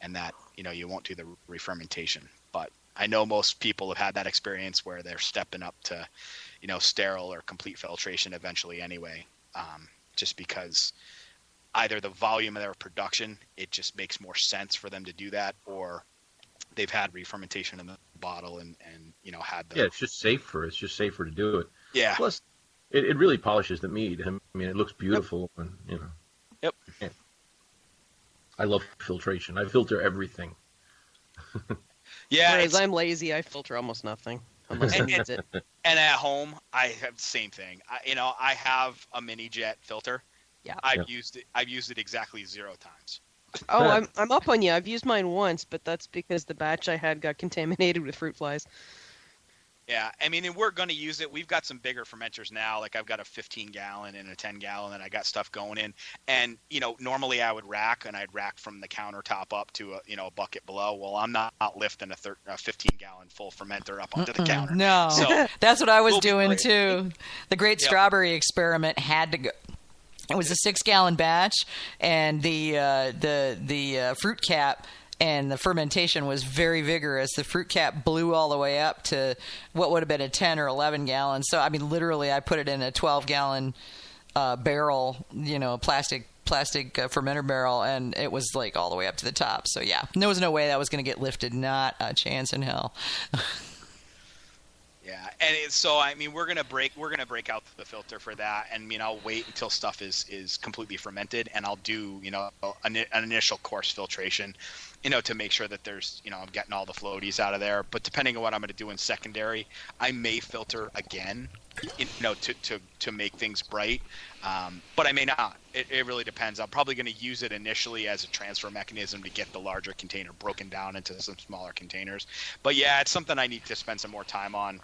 and that, you won't do the re-fermentation. But I know most people have had that experience where they're stepping up to, sterile or complete filtration eventually anyway, just because either the volume of their production, it just makes more sense for them to do that, or they've had re-fermentation in the bottle and had the... Yeah, it's just safer. It's just safer to do it. Yeah. Plus, it really polishes the mead. I mean, it looks beautiful. Yep. And, Yep. Yeah. I love filtration. I filter everything. Yeah. Whereas I'm lazy, I filter almost nothing. Unless it needs it. And at home, I have the same thing. I have a mini jet filter. Yeah. I've used it exactly 0 times. Oh, I'm up on you. I've used mine once, but that's because the batch I had got contaminated with fruit flies. Yeah, I mean, and we're going to use it. We've got some bigger fermenters now. Like I've got a 15-gallon and a 10-gallon, and I got stuff going in. And normally I would rack, and I'd rack from the countertop up to a bucket below. Well, I'm not lifting a 15-gallon full fermenter up onto the counter. No, so that's what I was doing too. The Great Strawberry Experiment had to go. It was a 6-gallon batch, and the fruit cap and the fermentation was very vigorous. The fruit cap blew all the way up to what would have been a 10 or 11 gallon. So, I mean, literally, I put it in a 12-gallon barrel, plastic fermenter barrel, and it was like all the way up to the top. So, yeah, there was no way that was going to get lifted. Not a chance in hell. Yeah, and so I mean, we're gonna break out the filter for that, and I'll wait until stuff is completely fermented, and I'll do an initial course filtration, to make sure that there's I'm getting all the floaties out of there. But depending on what I'm gonna do in secondary, I may filter again, to make things bright, but I may not. It really depends. I'm probably gonna use it initially as a transfer mechanism to get the larger container broken down into some smaller containers. But yeah, it's something I need to spend some more time on.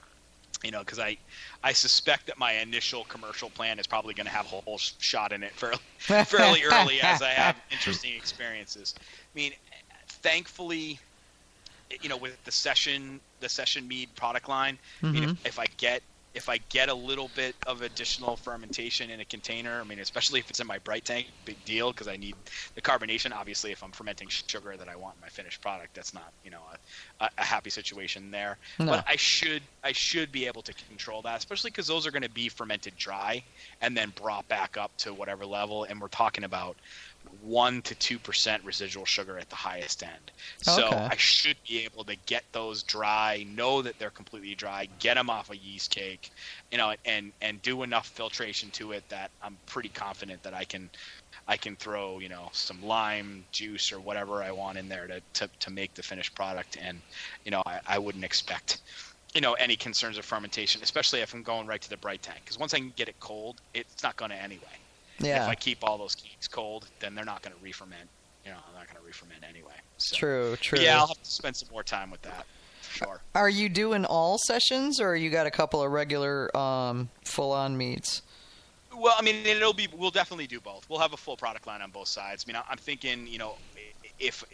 Because I suspect that my initial commercial plan is probably going to have a whole shot in it fairly early as I have interesting experiences. I mean, thankfully, with the session mead product line, if I get a little bit of additional fermentation in a container, I mean, especially if it's in my bright tank, big deal, because I need the carbonation. Obviously, if I'm fermenting sugar that I want in my finished product, that's not, a happy situation there. No. But I should be able to control that, especially because those are going to be fermented dry and then brought back up to whatever level. And we're talking about 1 to 2% residual sugar at the highest end. So I should be able to get those dry, know that they're completely dry, get them off a yeast cake, and do enough filtration to it that I'm pretty confident that I can throw, some lime juice or whatever I want in there to make the finished product. And, I wouldn't expect, any concerns of fermentation, especially if I'm going right to the bright tank. Because once I can get it cold, it's not going to anyway. Yeah. If I keep all those cakes cold, then they're not going to re-ferment. I'm not going to re-ferment anyway. So, True. Yeah, I'll have to spend some more time with that. Sure. Are you doing all sessions, or you got a couple of regular full-on meats? Well, I mean, we'll definitely do both. We'll have a full product line on both sides. I mean, I'm thinking, if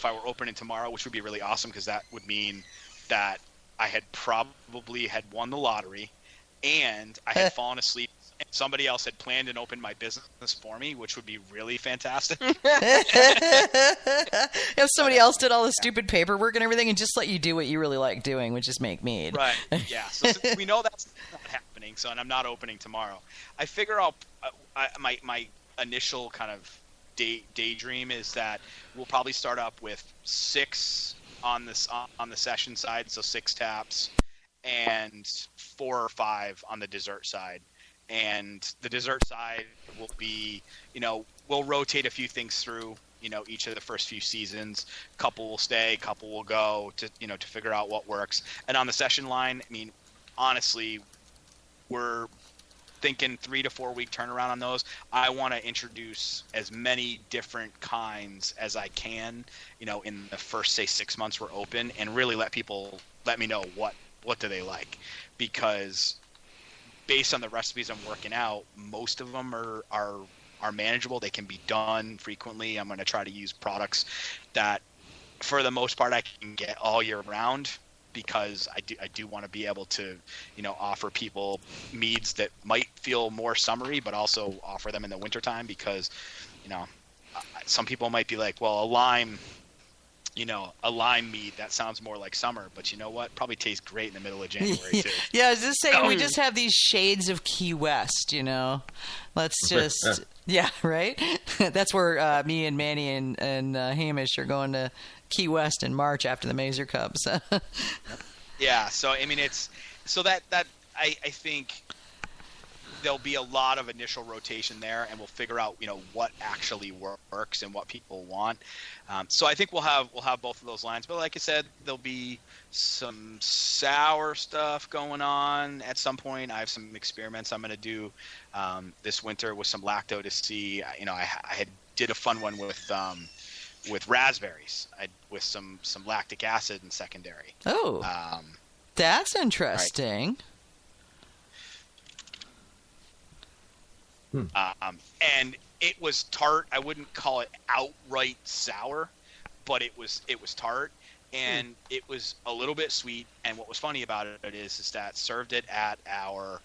I were opening tomorrow, which would be really awesome, because that would mean that I had probably won the lottery, and I had fallen asleep. Somebody else had planned and opened my business for me, which would be really fantastic. If somebody else did all the stupid paperwork and everything and just let you do what you really like doing, which is make mead. Right, yeah. So since we know that's not happening, and I'm not opening tomorrow, I figure my initial kind of daydream is that we'll probably start up with 6 on the session side, so 6 taps, and 4 or 5 on the dessert side. And the dessert side will be, we'll rotate a few things through, each of the first few seasons. A couple will stay, a couple will go to figure out what works. And on the session line, I mean, honestly, we're thinking 3 to 4 week turnaround on those. I want to introduce as many different kinds as I can, in the first, say, 6 months we're open, and really let me know what do they like, because based on the recipes I'm working out, most of them are manageable. They can be done frequently. I'm going to try to use products that, for the most part, I can get all year round, because I do want to be able to, offer people meads that might feel more summery, but also offer them in the wintertime, because, some people might be like, well, a lime a lime mead that sounds more like summer, but you know what? Probably tastes great in the middle of January too. Yeah, I was just saying, we just have these shades of Key West, Let's just, yeah, right? That's where me and Manny and Hamish are going to Key West in March after the Mazer Cup. So. Yeah, so I mean, I think there'll be a lot of initial rotation there, and we'll figure out what actually works and what people want. So I think we'll have both of those lines. But like I said, there'll be some sour stuff going on at some point. I have some experiments I'm going to do this winter with some lacto to see. I did a fun one with raspberries, with some lactic acid in secondary. Oh, that's interesting. Right. And it was tart. I wouldn't call it outright sour, but it was tart, and it was a little bit sweet. And what was funny about it is that served it at our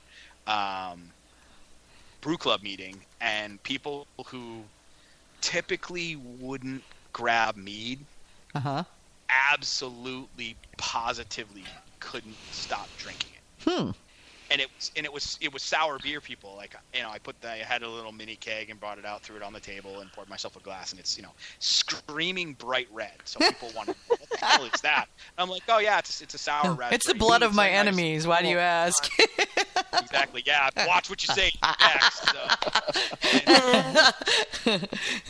brew club meeting, and people who typically wouldn't grab mead absolutely positively couldn't stop drinking it. And it was sour beer, people. Like, I had a little mini keg and brought it out, threw it on the table, and poured myself a glass, and it's screaming bright red. So people wonder, what the hell is that? And I'm like, oh yeah, it's a sour raspberry. It's the blood of my enemies. Why do you ask? Exactly. Yeah. Watch what you say next.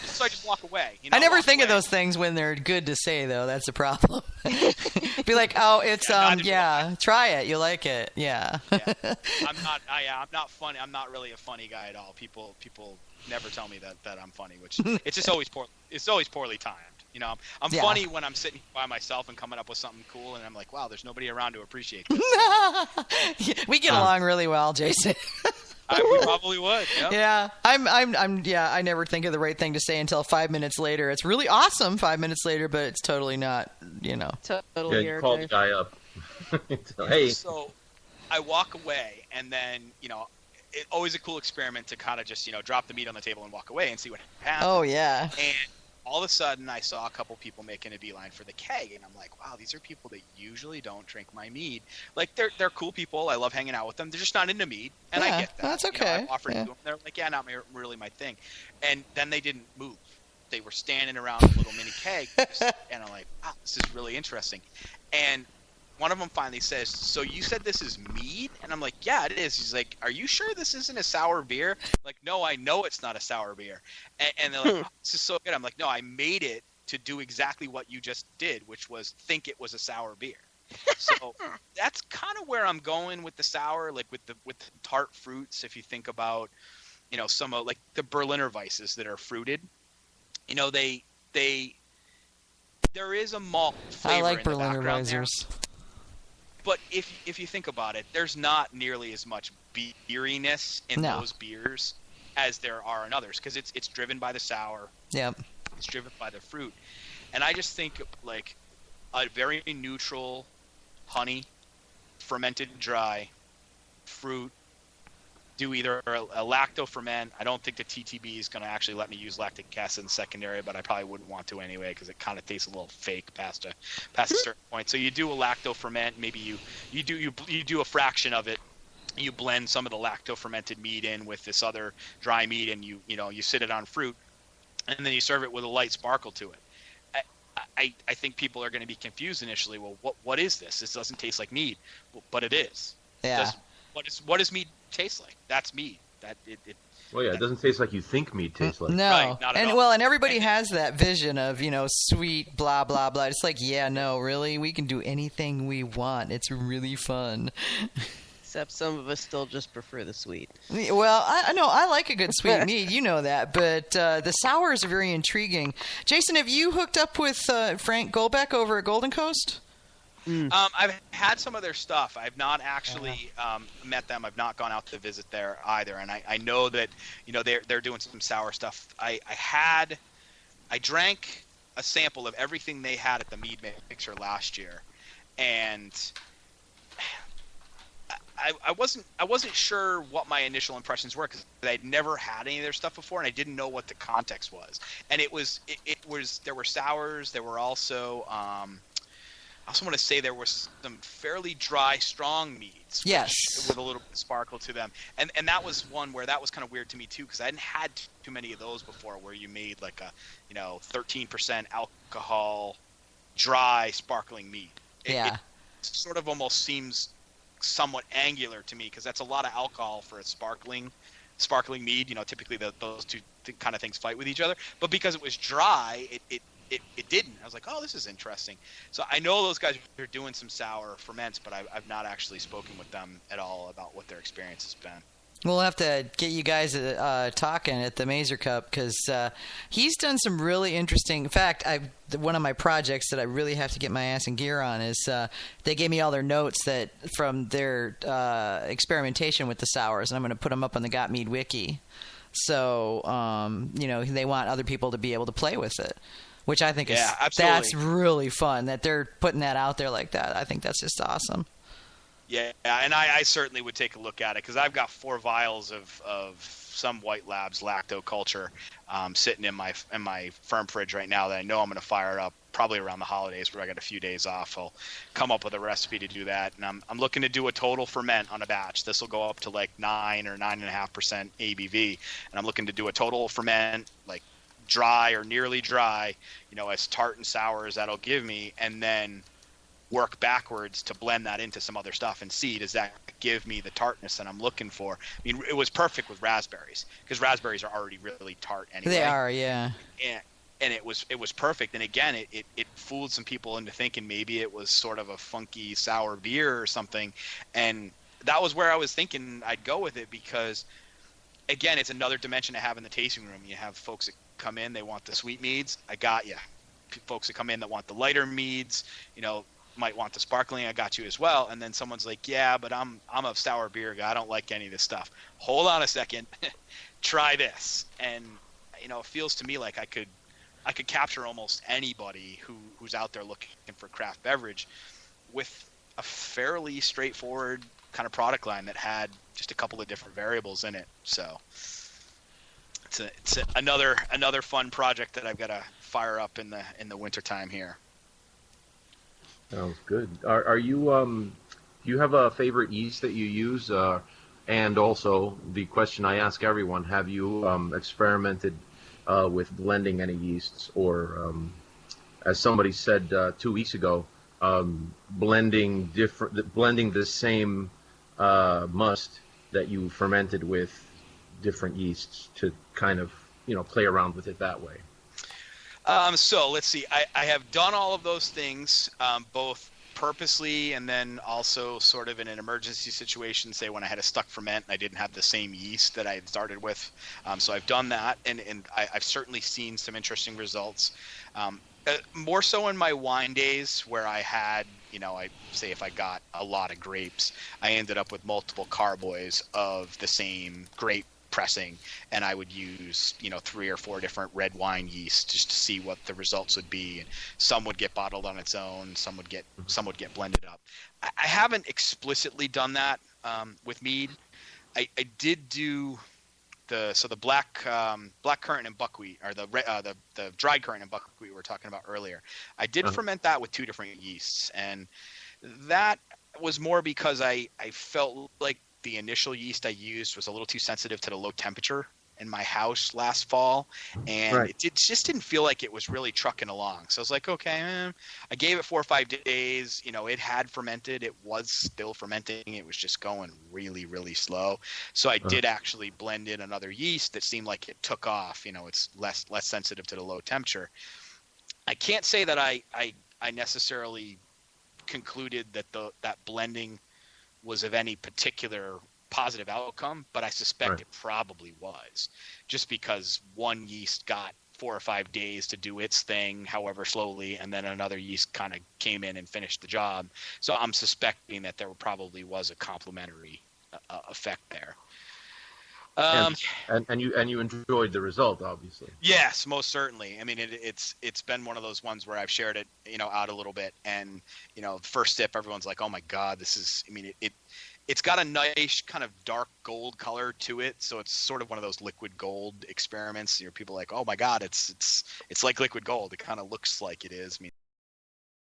So I just walk away. I never think of those things when they're good to say, though. That's the problem. Be like, oh, it's try it. You like it. Yeah. I'm not funny. I'm not really a funny guy at all. People never tell me that I'm funny, which it's just always poorly timed. I'm funny when I'm sitting by myself and coming up with something cool, and I'm like, wow, there's nobody around to appreciate this. We get along really well, Jason. We probably would. Yep. Yeah, I never think of the right thing to say until 5 minutes later. It's really awesome 5 minutes later, but it's totally not. Totally. Yeah, you call the guy up. Hey. So I walk away, and then it's always a cool experiment to kind of just drop the meat on the table and walk away and see what happens. Oh yeah. And all of a sudden, I saw a couple people making a beeline for the keg, and I'm like, wow, these are people that usually don't drink my mead. Like, they're cool people. I love hanging out with them. They're just not into mead, and I get that. That's okay. I offered to them. They're like, yeah, not really my thing. And then they didn't move. They were standing around the little mini keg, and I'm like, wow, this is really interesting. And one of them finally says, so you said this is mead? And I'm like, yeah, it is. He's like, are you sure this isn't a sour beer? I'm like, no, I know it's not a sour beer. And they're like, oh, this is so good. I'm like, no, I made it to do exactly what you just did, which was think it was a sour beer. So that's kind of where I'm going with the sour, like with the tart fruits. If you think about, some of like the Berliner Weisses that are fruited, there is a malt flavor. I like in Berliner the Weissers. But if you think about it, there's not nearly as much beeriness in those beers as there are in others, because it's driven by the sour. Yep. It's driven by the fruit. And I just think like a very neutral honey, fermented dry, fruit, do either a lacto ferment. I don't think the TTB is going to actually let me use lactic acid in secondary, but I probably wouldn't want to anyway because it kind of tastes a little fake past a certain point. So you do a lacto ferment. Maybe you do a fraction of it. You blend some of the lacto fermented mead in with this other dry mead, and you sit it on fruit, and then you serve it with a light sparkle to it. I think people are going to be confused initially. Well, what is this? This doesn't taste like mead, but it is. Yeah. What does mead taste like? That's mead. Well, yeah, it doesn't taste like you think mead tastes like. No, right, not at all. And everybody has that vision of sweet blah blah blah. It's like, yeah, no, really, we can do anything we want. It's really fun. Except some of us still just prefer the sweet. Well, I know I like a good sweet mead, you know that, but the sours are very intriguing. Jason, have you hooked up with Frank Golbeck over at Golden Coast? I've had some of their stuff. I've not actually met them. I've not gone out to visit there either. And I know that they're doing some sour stuff. I drank a sample of everything they had at the Mead Mixer last year, and I wasn't sure what my initial impressions were because I'd never had any of their stuff before, and I didn't know what the context was. And it was there were sours, there were also I also want to say there was some fairly dry, strong meads. Yes. With a little bit of sparkle to them. And that was one where that was kind of weird to me too, because I hadn't had too many of those before, where you made like a 13% alcohol, dry, sparkling mead. It sort of almost seems somewhat angular to me, because that's a lot of alcohol for a sparkling mead. Typically those two kind of things fight with each other. But because it was dry, it didn't. I was like, oh, this is interesting. So I know those guys are doing some sour ferments, but I've not actually spoken with them at all about what their experience has been. We'll have to get you guys talking at the Mazer Cup, because he's done some really interesting. In fact, one of my projects that I really have to get my ass in gear on is they gave me all their notes that from their experimentation with the sours, and I'm going to put them up on the Got Mead wiki. So they want other people to be able to play with it, which I think that's really fun that they're putting that out there like that. I think that's just awesome. Yeah, and I certainly would take a look at it, because I've got 4 vials of some White Labs lacto culture sitting in my firm fridge right now that I know I'm going to fire up probably around the holidays, where I got a few days off. I'll come up with a recipe to do that, and I'm looking to do a total ferment on a batch. This will go up to like 9 or 9.5% ABV, and I'm looking to do a total ferment like dry or nearly dry, as tart and sour as that'll give me, and then work backwards to blend that into some other stuff and see, does that give me the tartness that I'm looking for. I mean, it was perfect with raspberries, because raspberries are already really tart anyway. They are, yeah. And it was perfect. And again, it fooled some people into thinking maybe it was sort of a funky sour beer or something. And that was where I was thinking I'd go with it, because again, it's another dimension to have in the tasting room. You have folks that come in, they want the sweet meads, I got you. Folks that come in that want the lighter meads, might want the sparkling, I got you as well. And then someone's like, yeah, but I'm a sour beer guy, I don't like any of this stuff. Hold on a second. Try this. And it feels to me like I could capture almost anybody who's out there looking for craft beverage with a fairly straightforward kind of product line that had just a couple of different variables in it. So it's another fun project that I've got to fire up in the wintertime here. Sounds good. Are you do you have a favorite yeast that you use? And also the question I ask everyone: have you experimented with blending any yeasts, or as somebody said 2 weeks ago, blending the same must that you fermented with different yeasts to kind of play around with it that way? So let's see. I have done all of those things, both purposely and then also sort of in an emergency situation, say when I had a stuck ferment and I didn't have the same yeast that I had started with. So I've done that, and I've certainly seen some interesting results. More so in my wine days, where I had, I say if I got a lot of grapes, I ended up with multiple carboys of the same grape pressing, and I would use 3 or 4 different red wine yeasts just to see what the results would be. And some would get bottled on its own, some would get blended up. I haven't explicitly done that with mead. I did do the black currant and buckwheat, or the dried currant and buckwheat we were talking about earlier. I did ferment that with 2 different yeasts, and that was more because I felt like the initial yeast I used was a little too sensitive to the low temperature in my house last fall, and it just didn't feel like it was really trucking along. So I was like, okay, I gave it 4 or 5 days. It had fermented. It was still fermenting. It was just going really, really slow. So I did actually blend in another yeast that seemed like it took off. It's less sensitive to the low temperature. I can't say that I necessarily concluded that blending was of any particular positive outcome, but I suspect it probably was, just because one yeast got 4 or 5 days to do its thing, however slowly, and then another yeast kind of came in and finished the job. So I'm suspecting that there probably was a complementary effect there. And you enjoyed the result, obviously. Yes, most certainly. I mean, it's been one of those ones where I've shared it, out a little bit, and the first sip, everyone's like, "Oh my God, this is." I mean, it's got a nice kind of dark gold color to it, so it's sort of one of those liquid gold experiments. People are like, oh my god, it's like liquid gold. It kind of looks like it is. I mean,